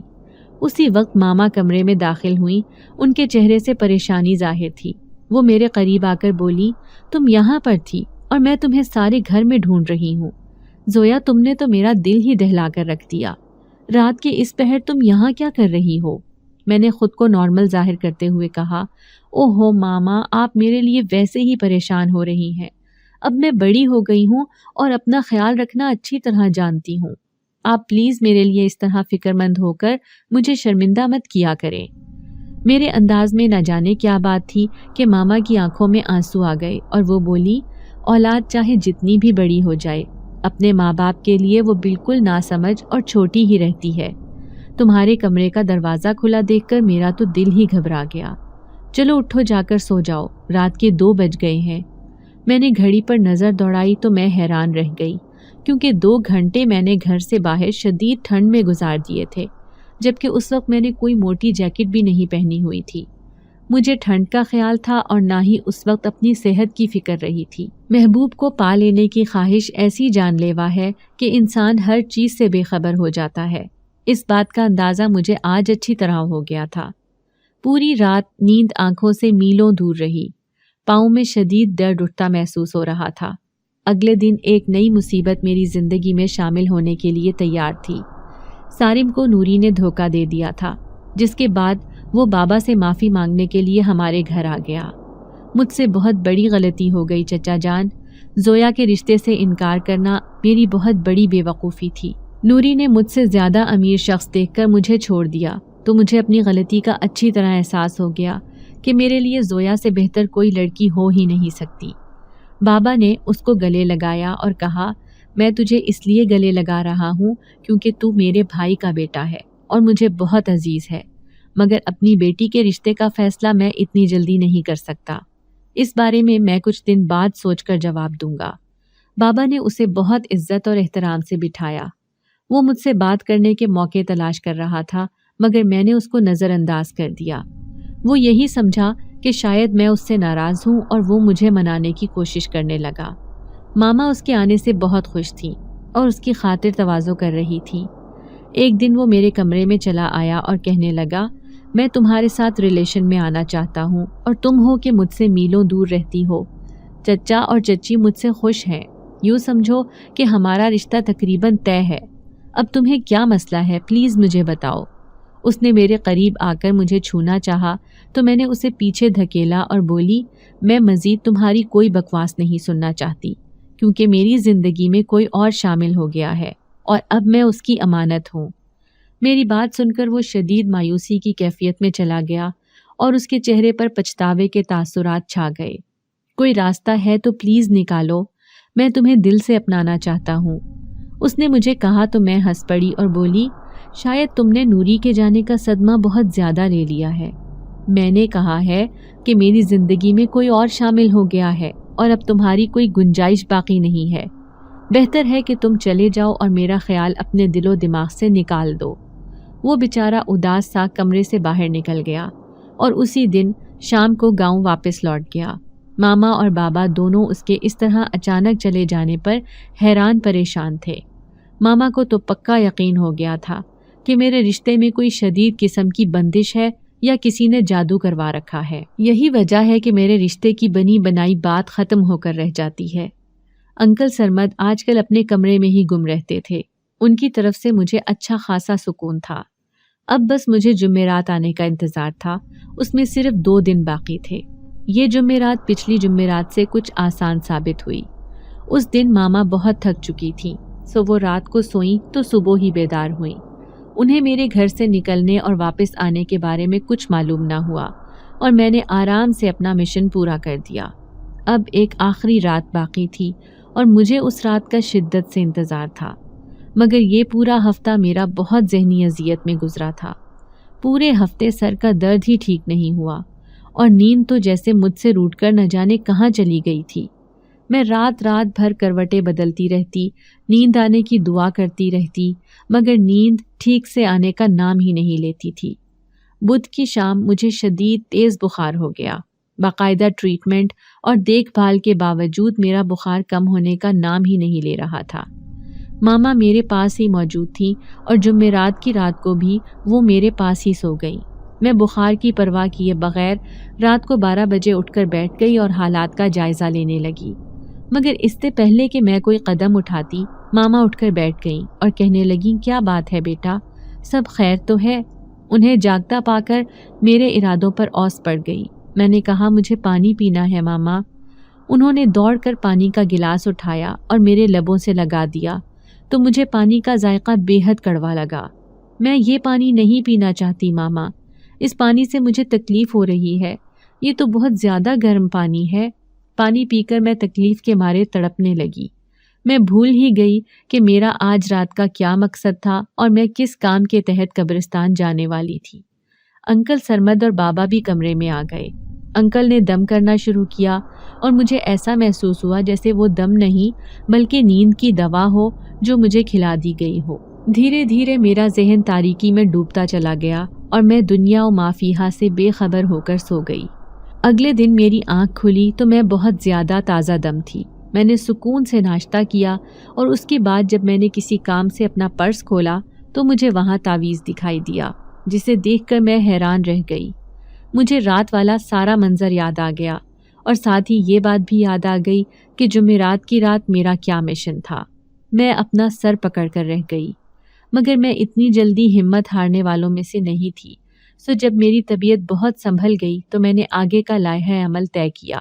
اسی وقت ماما کمرے میں داخل ہوئیں۔ ان کے چہرے سے پریشانی ظاہر تھی۔ وہ میرے قریب آ کر بولی، تم یہاں پر تھی اور میں تمہیں سارے گھر میں ڈھونڈ رہی ہوں۔ زویا، تم نے تو میرا دل ہی دہلا کر رکھ دیا۔ رات کے اس پہر تم یہاں کیا کر رہی ہو؟ میں نے خود کو نارمل ظاہر کرتے ہوئے کہا، او ہو ماما، آپ میرے لیے ویسے ہی پریشان ہو رہی ہیں۔ اب میں بڑی ہو گئی ہوں اور اپنا خیال رکھنا اچھی طرح جانتی ہوں۔ آپ پلیز میرے لیے اس طرح فکر مند ہو کر مجھے شرمندہ مت کیا کریں۔ میرے انداز میں نہ جانے کیا بات تھی کہ ماما کی آنکھوں میں آنسو آ گئے اور وہ بولی، اولاد چاہے جتنی بھی بڑی ہو جائے، اپنے ماں باپ کے لیے وہ بالکل ناسمجھ اور چھوٹی ہی رہتی ہے۔ تمہارے کمرے کا دروازہ کھلا دیکھ کر میرا تو دل ہی گھبرا گیا۔ چلو اٹھو، جا کر سو جاؤ، رات کے 2 بج گئے ہیں۔ میں نے گھڑی پر نظر دوڑائی تو میں حیران رہ گئی، کیونکہ 2 گھنٹے میں نے گھر سے باہر شدید ٹھنڈ میں گزار دیے تھے، جبکہ اس وقت میں نے کوئی موٹی جیکٹ بھی نہیں پہنی ہوئی تھی۔ مجھے ٹھنڈ کا خیال تھا اور نہ ہی اس وقت اپنی صحت کی فکر رہی تھی۔ محبوب کو پا لینے کی خواہش ایسی جان لیوا ہے کہ انسان ہر چیز سے بے خبر ہو جاتا ہے۔ اس بات کا اندازہ مجھے آج اچھی طرح ہو گیا تھا۔ پوری رات نیند آنکھوں سے میلوں دور رہی۔ پاؤں میں شدید درد اٹھتا محسوس ہو رہا تھا۔ اگلے دن ایک نئی مصیبت میری زندگی میں شامل ہونے کے لیے تیار تھی۔ سارم کو نوری نے دھوکہ دے دیا تھا، جس کے بعد وہ بابا سے معافی مانگنے کے لیے ہمارے گھر آ گیا۔ مجھ سے بہت بڑی غلطی ہو گئی چچا جان۔ زویا کے رشتے سے انکار کرنا میری بہت بڑی بے وقوفی تھی۔ نوری نے مجھ سے زیادہ امیر شخص دیکھ کر مجھے چھوڑ دیا تو مجھے اپنی غلطی کا اچھی طرح احساس ہو گیا کہ میرے لیے زویا سے بہتر کوئی لڑکی ہو ہی نہیں سکتی۔ بابا نے اس کو گلے لگایا اور کہا، میں تجھے اس لیے گلے لگا رہا ہوں کیونکہ تو میرے بھائی کا بیٹا ہے اور مجھے بہت عزیز ہے، مگر اپنی بیٹی کے رشتے کا فیصلہ میں اتنی جلدی نہیں کر سکتا۔ اس بارے میں کچھ دن بعد سوچ کر جواب دوں گا۔ بابا نے اسے بہت عزت اور احترام سے بٹھایا۔ وہ مجھ سے بات کرنے کے موقع تلاش کر رہا تھا، مگر میں نے اس کو نظر انداز کر دیا۔ وہ یہی سمجھا کہ شاید میں اس سے ناراض ہوں اور وہ مجھے منانے کی کوشش کرنے لگا۔ ماما اس کے آنے سے بہت خوش تھیں اور اس کی خاطر تواضع کر رہی تھیں۔ ایک دن وہ میرے کمرے میں چلا آیا اور کہنے لگا، میں تمہارے ساتھ ریلیشن میں آنا چاہتا ہوں اور تم ہو کہ مجھ سے میلوں دور رہتی ہو۔ چچا اور چچی مجھ سے خوش ہیں، یوں سمجھو کہ ہمارا رشتہ تقریباً طے ہے۔ اب تمہیں کیا مسئلہ ہے، پلیز مجھے بتاؤ۔ اس نے میرے قریب آ کر مجھے چھونا چاہا تو میں نے اسے پیچھے دھکیلا اور بولی، میں مزید تمہاری کوئی بکواس نہیں سننا چاہتی، کیونکہ میری زندگی میں کوئی اور شامل ہو گیا ہے اور اب میں اس کی امانت ہوں۔ میری بات سن کر وہ شدید مایوسی کی کیفیت میں چلا گیا اور اس کے چہرے پر پچھتاوے کے تاثرات چھا گئے۔ کوئی راستہ ہے تو پلیز نکالو، میں تمہیں دل سے اپنانا چاہتا ہوں۔ اس نے مجھے کہا تو میں ہنس پڑی اور بولی، شاید تم نے نوری کے جانے کا صدمہ بہت زیادہ لے لیا ہے۔ میں نے کہا ہے کہ میری زندگی میں کوئی اور شامل ہو گیا ہے اور اب تمہاری کوئی گنجائش باقی نہیں ہے۔ بہتر ہے کہ تم چلے جاؤ اور میرا خیال اپنے دل و دماغ سے نکال دو۔ وہ بیچارہ اداس سا کمرے سے باہر نکل گیا اور اسی دن شام کو گاؤں واپس لوٹ گیا۔ ماما اور بابا دونوں اس کے اس طرح اچانک چلے جانے پر حیران پریشان تھے۔ ماما کو تو پکا یقین ہو گیا تھا کہ میرے رشتے میں کوئی شدید قسم کی بندش ہے یا کسی نے جادو کروا رکھا ہے۔ یہی وجہ ہے کہ میرے رشتے کی بنی بنائی بات ختم ہو کر رہ جاتی ہے۔ انکل سرمد آج کل اپنے کمرے میں ہی گم رہتے تھے۔ ان کی طرف سے مجھے اچھا خاصا سکون تھا۔ اب بس مجھے جمعرات آنے کا انتظار تھا۔ اس میں صرف 2 دن باقی تھے۔ یہ جمعرات پچھلی جمعرات سے کچھ آسان ثابت ہوئی۔ اس دن ماما بہت تھک چکی تھیں، سو وہ رات کو سوئیں تو صبح ہی بیدار ہوئیں۔ انہیں میرے گھر سے نکلنے اور واپس آنے کے بارے میں کچھ معلوم نہ ہوا اور میں نے آرام سے اپنا مشن پورا کر دیا۔ اب ایک آخری رات باقی تھی اور مجھے اس رات کا شدت سے انتظار تھا، مگر یہ پورا ہفتہ میرا بہت ذہنی اذیت میں گزرا تھا۔ پورے ہفتے سر کا درد ہی ٹھیک نہیں ہوا اور نیند تو جیسے مجھ سے روٹ کر نہ جانے کہاں چلی گئی تھی۔ میں رات بھر کروٹیں بدلتی رہتی، نیند آنے کی دعا کرتی رہتی، مگر نیند ٹھیک سے آنے کا نام ہی نہیں لیتی تھی۔ بدھ کی شام مجھے شدید تیز بخار ہو گیا۔ باقاعدہ ٹریٹمنٹ اور دیکھ بھال کے باوجود میرا بخار کم ہونے کا نام ہی نہیں لے رہا تھا۔ ماما میرے پاس ہی موجود تھیں اور جمعرات کی رات کو بھی وہ میرے پاس ہی سو گئیں۔ میں بخار کی پرواہ کیے بغیر رات کو 12 بجے اٹھ کر بیٹھ گئی اور حالات کا جائزہ لینے لگی، مگر اس سے پہلے کہ میں کوئی قدم اٹھاتی ماما اٹھ کر بیٹھ گئیں اور کہنے لگیں، کیا بات ہے بیٹا، سب خیر تو ہے؟ انہیں جاگتا پا کر میرے ارادوں پر اوس پڑ گئی۔ میں نے کہا، مجھے پانی پینا ہے ماما۔ انہوں نے دوڑ کر پانی کا گلاس اٹھایا اور میرے لبوں سے لگا دیا تو مجھے پانی کا ذائقہ بے حد کڑوا لگا۔ میں یہ پانی نہیں پینا چاہتی ماما، اس پانی سے مجھے تکلیف ہو رہی ہے، یہ تو بہت زیادہ گرم پانی ہے۔ پانی پی کر میں تکلیف کے مارے تڑپنے لگی۔ میں بھول ہی گئی کہ میرا آج رات کا کیا مقصد تھا اور میں کس کام کے تحت قبرستان جانے والی تھی۔ انکل سرمد اور بابا بھی کمرے میں آ گئے۔ انکل نے دم کرنا شروع کیا اور مجھے ایسا محسوس ہوا جیسے وہ دم نہیں بلکہ نیند کی دوا ہو جو مجھے کھلا دی گئی ہو۔ دھیرے دھیرے میرا ذہن تاریکی میں ڈوبتا چلا گیا اور میں دنیا و ما فیہا سے بے خبر ہو کر سو گئی۔ اگلے دن میری آنکھ کھلی تو میں بہت زیادہ تازہ دم تھی۔ میں نے سکون سے ناشتہ کیا اور اس کے بعد جب میں نے کسی کام سے اپنا پرس کھولا تو مجھے وہاں تعویذ دکھائی دیا، جسے دیکھ کر میں حیران رہ گئی۔ مجھے رات والا سارا منظر یاد آ گیا اور ساتھ ہی یہ بات بھی یاد آ گئی کہ جمعرات کی رات میرا کیا مشن تھا۔ میں اپنا سر پکڑ کر رہ گئی، مگر میں اتنی جلدی ہمت ہارنے والوں میں سے نہیں تھی، سو جب میری طبیعت بہت سنبھل گئی تو میں نے آگے کا لائحہ عمل طے کیا۔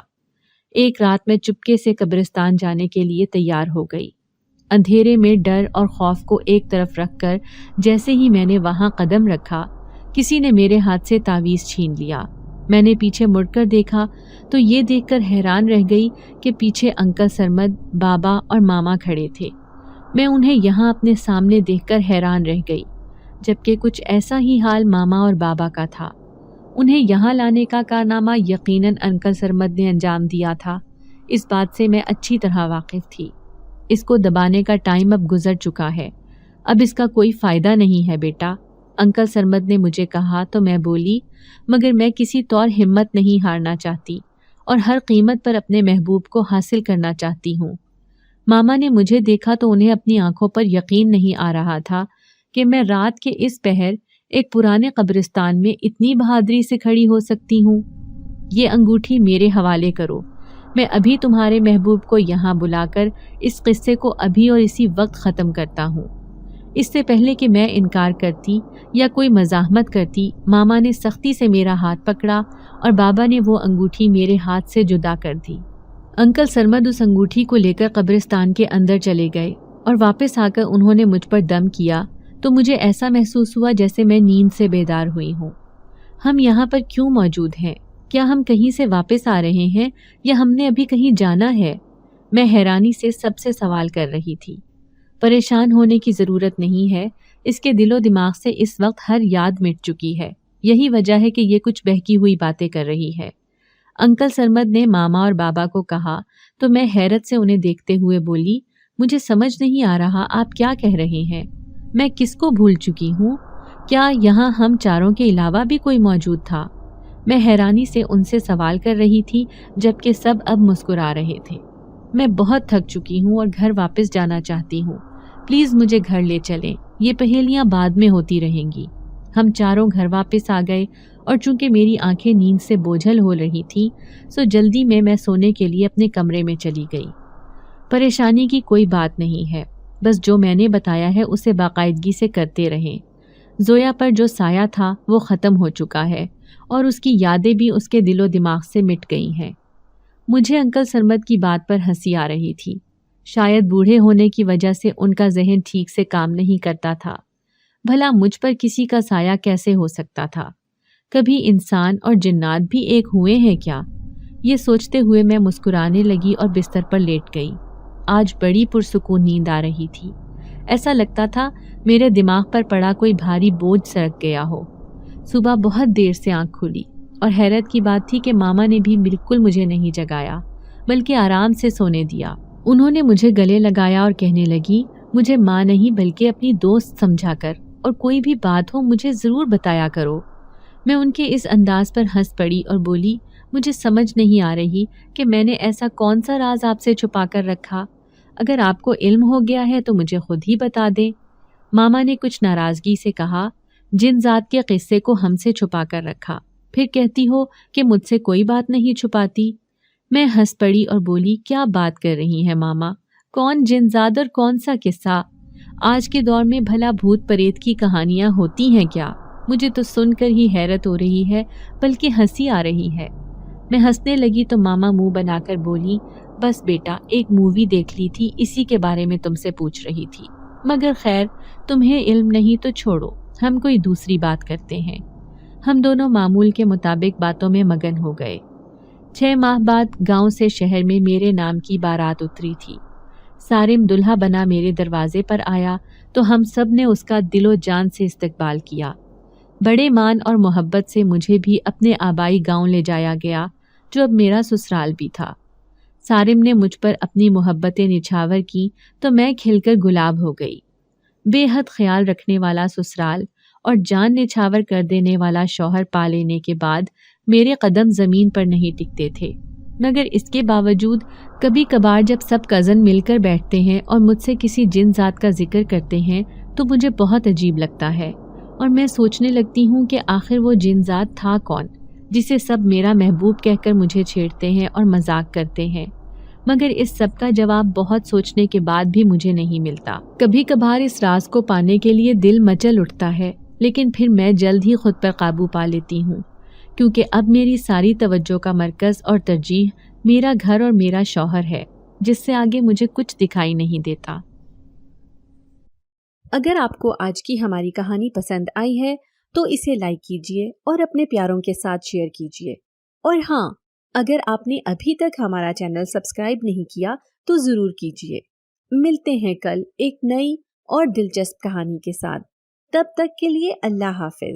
ایک رات میں چپکے سے قبرستان جانے کے لیے تیار ہو گئی۔ اندھیرے میں ڈر اور خوف کو ایک طرف رکھ کر جیسے ہی میں نے وہاں قدم رکھا، کسی نے میرے ہاتھ سے تعویذ چھین لیا۔ میں نے پیچھے مڑ کر دیکھا تو یہ دیکھ کر حیران رہ گئی کہ پیچھے انکل سرمد، بابا اور ماما کھڑے تھے۔ میں انہیں یہاں اپنے سامنے دیکھ کر حیران رہ گئی، جبکہ کچھ ایسا ہی حال ماما اور بابا کا تھا۔ انہیں یہاں لانے کا کارنامہ یقیناً انکل سرمد نے انجام دیا تھا، اس بات سے میں اچھی طرح واقف تھی۔ اس کو دبانے کا ٹائم اب گزر چکا ہے، اب اس کا کوئی فائدہ نہیں ہے بیٹا، انکل سرمد نے مجھے کہا تو میں بولی، مگر میں کسی طور ہمت نہیں ہارنا چاہتی اور ہر قیمت پر اپنے محبوب کو حاصل کرنا چاہتی ہوں۔ ماما نے مجھے دیکھا تو انہیں اپنی آنکھوں پر یقین نہیں آ رہا تھا کہ میں رات کے اس پہر ایک پرانے قبرستان میں اتنی بہادری سے کھڑی ہو سکتی ہوں۔ یہ انگوٹھی میرے حوالے کرو، میں ابھی تمہارے محبوب کو یہاں بلا کر اس قصے کو ابھی اور اسی وقت ختم کرتا ہوں۔ اس سے پہلے کہ میں انکار کرتی یا کوئی مزاحمت کرتی، ماما نے سختی سے میرا ہاتھ پکڑا اور بابا نے وہ انگوٹھی میرے ہاتھ سے جدا کر دی۔ انکل سرمد اس انگوٹھی کو لے کر قبرستان کے اندر چلے گئے اور واپس آ کر انہوں نے مجھ پر دم کیا تو مجھے ایسا محسوس ہوا جیسے میں نیند سے بیدار ہوئی ہوں۔ ہم یہاں پر کیوں موجود ہیں؟ کیا ہم کہیں سے واپس آ رہے ہیں یا ہم نے ابھی کہیں جانا ہے؟ میں حیرانی سے سب سے سوال کر رہی تھی۔ پریشان ہونے کی ضرورت نہیں ہے، اس کے دل و دماغ سے اس وقت ہر یاد مٹ چکی ہے، یہی وجہ ہے کہ یہ کچھ بہکی ہوئی باتیں کر رہی ہے۔ انکل سرمد نے ماما اور بابا کو کہا تو میں حیرت سے انہیں دیکھتے ہوئے بولی، مجھے سمجھ نہیں آ رہا آپ کیا کہہ رہے ہیں، میں کس کو بھول چکی ہوں؟ کیا یہاں ہم چاروں کے علاوہ بھی کوئی موجود تھا؟ میں حیرانی سے ان سے سوال کر رہی تھی جبکہ سب اب مسکرا رہے تھے۔ میں بہت تھک چکی ہوں اور گھر واپس جانا چاہتی ہوں، پلیز مجھے گھر لے چلیں، یہ پہیلیاں بعد میں ہوتی رہیں گی۔ ہم چاروں گھر واپس آ گئے اور چونکہ میری آنکھیں نیند سے بوجھل ہو رہی تھیں سو جلدی میں سونے کے لیے اپنے کمرے میں چلی گئی۔ پریشانی کی کوئی بات نہیں ہے، بس جو میں نے بتایا ہے اسے باقاعدگی سے کرتے رہیں۔ زویا پر جو سایہ تھا وہ ختم ہو چکا ہے اور اس کی یادیں بھی اس کے دل و دماغ سے مٹ گئی ہیں۔ مجھے انکل سرمد کی بات پر ہنسی آ رہی تھی۔ شاید بوڑھے ہونے کی وجہ سے ان کا ذہن ٹھیک سے کام نہیں کرتا تھا۔ بھلا مجھ پر کسی کا سایہ کیسے ہو سکتا تھا؟ کبھی انسان اور جنات بھی ایک ہوئے ہیں کیا؟ یہ سوچتے ہوئے میں مسکرانے لگی اور بستر پر لیٹ گئی۔ آج بڑی پرسکون نیند آ رہی تھی۔ ایسا لگتا تھا میرے دماغ پر پڑا کوئی بھاری بوجھ سرک گیا ہو۔ صبح بہت دیر سے آنکھ کھلی اور حیرت کی بات تھی کہ ماما نے بھی بالکل مجھے نہیں جگایا بلکہ آرام سے سونے دیا۔ انہوں نے مجھے گلے لگایا اور کہنے لگی، مجھے ماں نہیں بلکہ اپنی دوست سمجھا کر، اور کوئی بھی بات ہو مجھے ضرور بتایا کرو۔ میں ان کے اس انداز پر ہنس پڑی اور بولی، مجھے سمجھ نہیں آ رہی کہ میں نے ایسا کون سا راز آپ سے چھپا کر رکھا۔ اگر آپ کو علم ہو گیا ہے تو مجھے خود ہی بتا دیں۔ ماما نے کچھ ناراضگی سے کہا، جن ذات کے قصے کو ہم سے چھپا کر رکھا، پھر کہتی ہو کہ مجھ سے کوئی بات نہیں چھپاتی۔ میں ہنس پڑی اور بولی، کیا بات کر رہی ہیں ماما؟ کون جن ذات اور کون سا قصہ؟ آج کے دور میں بھلا بھوت پریت کی کہانیاں ہوتی ہیں کیا؟ مجھے تو سن کر ہی حیرت ہو رہی ہے بلکہ ہنسی آ رہی ہے۔ میں ہنسنے لگی تو ماما منہ بنا کر بولی، بس بیٹا ایک مووی دیکھ لی تھی، اسی کے بارے میں تم سے پوچھ رہی تھی، مگر خیر تمہیں علم نہیں تو چھوڑو، ہم کوئی دوسری بات کرتے ہیں۔ ہم دونوں معمول کے مطابق باتوں میں مگن ہو گئے۔ 6 ماہ بعد گاؤں سے شہر میں میرے نام کی بارات اتری تھی۔ سارم دلہا بنا میرے دروازے پر آیا تو ہم سب نے اس کا دل و جان سے استقبال کیا۔ بڑے مان اور محبت سے مجھے بھی اپنے آبائی گاؤں لے جایا گیا جو اب میرا سسرال بھی تھا۔ سارم نے مجھ پر اپنی محبتیں نچھاور کی تو میں کھل کر گلاب ہو گئی۔ بے حد خیال رکھنے والا سسرال اور جان نچھاور کر دینے والا شوہر پا لینے کے بعد میرے قدم زمین پر نہیں ٹکتے تھے، مگر اس کے باوجود کبھی کبھار جب سب کزن مل کر بیٹھتے ہیں اور مجھ سے کسی جن ذات کا ذکر کرتے ہیں تو مجھے بہت عجیب لگتا ہے، اور میں سوچنے لگتی ہوں کہ آخر وہ جن ذات تھا کون جسے سب میرا محبوب کہہ کر مجھے چھیڑتے ہیں اور مذاق کرتے ہیں، مگر اس سب کا جواب بہت سوچنے کے بعد بھی مجھے نہیں ملتا۔ کبھی کبھار اس راز کو پانے کے لیے دل مچل اٹھتا ہے، لیکن پھر میں جلد ہی خود پر قابو پا لیتی ہوں، کیونکہ اب میری ساری توجہ کا مرکز اور ترجیح میرا گھر اور میرا شوہر ہے، جس سے آگے مجھے کچھ دکھائی نہیں دیتا۔ اگر آپ کو آج کی ہماری کہانی پسند آئی ہے تو اسے لائک کیجیے اور اپنے پیاروں کے ساتھ شیئر کیجیے، اور ہاں، اگر آپ نے ابھی تک ہمارا چینل سبسکرائب نہیں کیا تو ضرور کیجیے۔ ملتے ہیں کل ایک نئی اور دلچسپ کہانی کے ساتھ، تب تک کے لیے اللہ حافظ۔